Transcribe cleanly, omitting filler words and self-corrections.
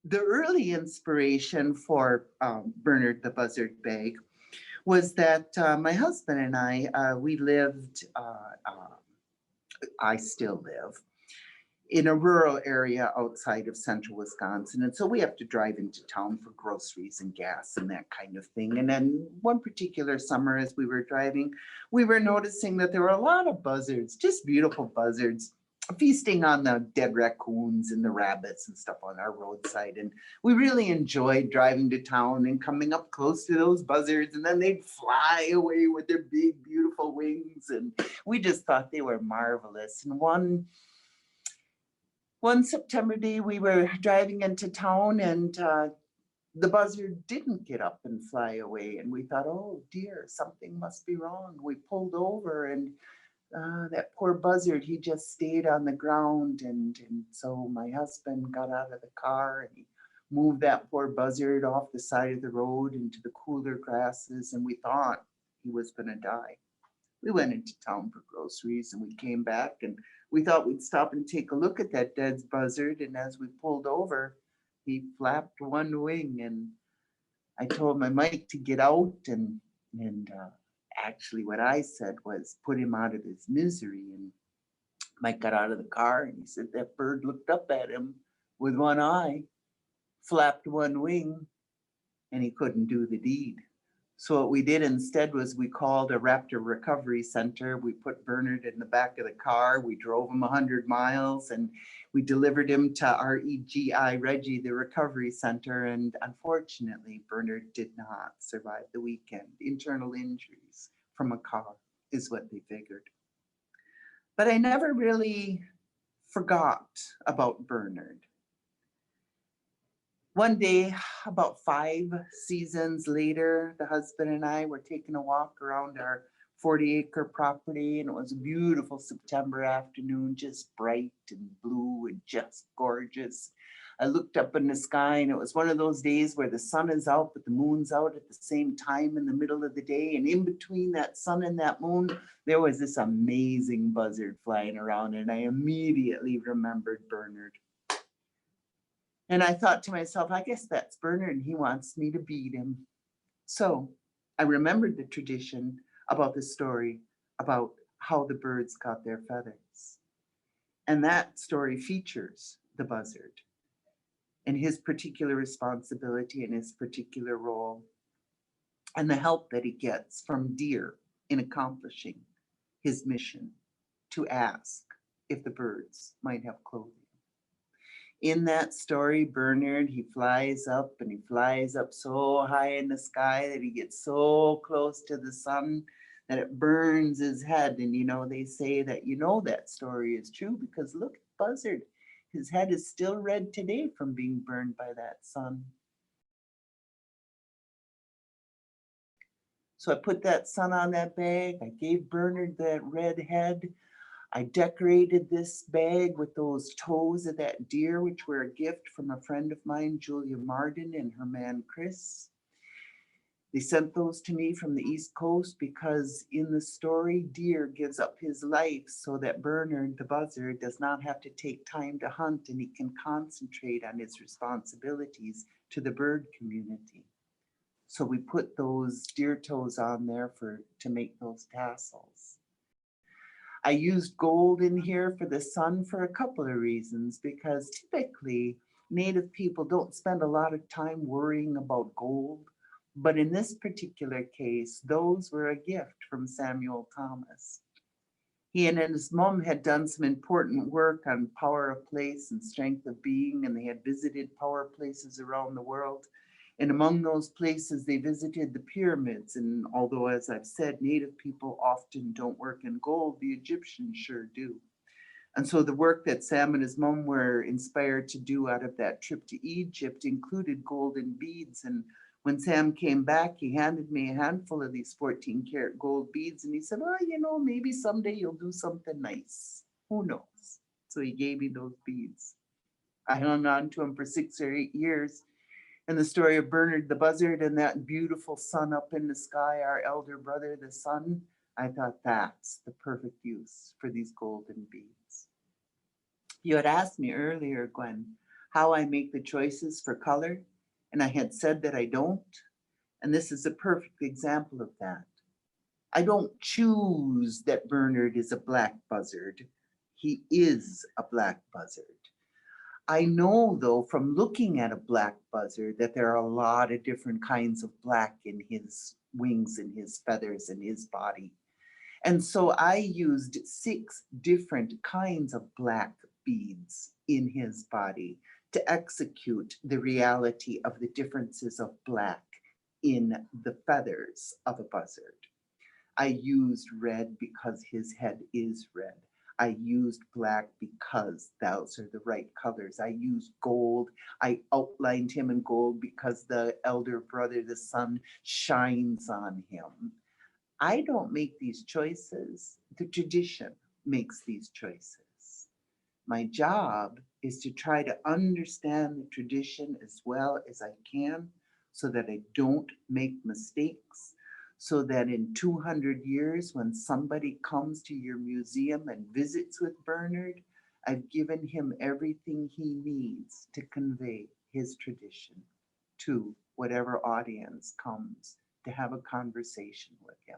The early inspiration for Bernard the Buzzard Bag was that my husband and we lived, I still live, in a rural area outside of central Wisconsin. And so we have to drive into town for groceries and gas and that kind of thing. And then one particular summer, as we were driving, we were noticing that there were a lot of buzzards, just beautiful buzzards, feasting on the dead raccoons and the rabbits and stuff on our roadside. And we really enjoyed driving to town and coming up close to those buzzards, and then they'd fly away with their big, beautiful wings. And we just thought they were marvelous. And one September day, we were driving into town, and the buzzard didn't get up and fly away. And we thought, oh dear, something must be wrong. We pulled over, and that poor buzzard, he just stayed on the ground. And so my husband got out of the car and he moved that poor buzzard off the side of the road into the cooler grasses, and we thought he was going to die. We went into town for groceries and we came back, and we thought we'd stop and take a look at that dead buzzard. And as we pulled over, he flapped one wing, and I told my Mike to get out, and actually what I said was put him out of his misery. And Mike got out of the car and he said that bird looked up at him with one eye, flapped one wing, and he couldn't do the deed. So what we did instead was we called a raptor recovery center. We put Bernard in the back of the car. We drove him 100 miles and we delivered him to REGI, Reggie, the recovery center. And unfortunately, Bernard did not survive the weekend. Internal injuries from a car is what they figured. But I never really forgot about Bernard. One day, about 5 seasons later, the husband and I were taking a walk around our 40-acre property, and it was a beautiful September afternoon, just bright and blue and just gorgeous. I looked up in the sky, and it was one of those days where the sun is out, but the moon's out at the same time in the middle of the day. And in between that sun and that moon, there was this amazing buzzard flying around, and I immediately remembered Bernard. And I thought to myself, I guess that's Bernard, and he wants me to beat him. So I remembered the tradition about the story about how the birds got their feathers. And that story features the buzzard and his particular responsibility and his particular role, and the help that he gets from deer in accomplishing his mission to ask if the birds might have clothing. In that story, Bernard, he flies up, and he flies up so high in the sky that he gets so close to the sun that it burns his head. And they say that that story is true because look at Buzzard. His head is still red today from being burned by that sun. So I put that sun on that bag. I gave Bernard that red head. I decorated this bag with those toes of that deer, which were a gift from a friend of mine, Julia Marden, and her man, Chris. They sent those to me from the East Coast because in the story, deer gives up his life so that Bernard the Buzzard does not have to take time to hunt, and he can concentrate on his responsibilities to the bird community. So we put those deer toes on there to make those tassels. I used gold in here for the sun for a couple of reasons, because typically Native people don't spend a lot of time worrying about gold. But in this particular case, those were a gift from Samuel Thomas. He and his mom had done some important work on power of place and strength of being, and they had visited power places around the world. And among those places, they visited the pyramids. And although, as I've said, Native people often don't work in gold, the Egyptians sure do. And so the work that Sam and his mom were inspired to do out of that trip to Egypt included golden beads. And when Sam came back, he handed me a handful of these 14-karat gold beads. And he said, well, maybe someday you'll do something nice. Who knows? So he gave me those beads. I hung on to them for 6 or 8 years. And the story of Bernard the Buzzard and that beautiful sun up in the sky, our elder brother, the sun, I thought that's the perfect use for these golden beads. You had asked me earlier, Gwen, how I make the choices for color, and I had said that I don't. And this is a perfect example of that. I don't choose that Bernard is a black buzzard. He is a black buzzard. I know, though, from looking at a black buzzard, that there are a lot of different kinds of black in his wings and his feathers and his body. And so I used 6 different kinds of black beads in his body to execute the reality of the differences of black in the feathers of a buzzard. I used red because his head is red. I used black because those are the right colors. I used gold. I outlined him in gold because the elder brother, the sun, shines on him. I don't make these choices. The tradition makes these choices. My job is to try to understand the tradition as well as I can so that I don't make mistakes, so that in 200 years, when somebody comes to your museum and visits with Bernard, I've given him everything he needs to convey his tradition to whatever audience comes to have a conversation with him.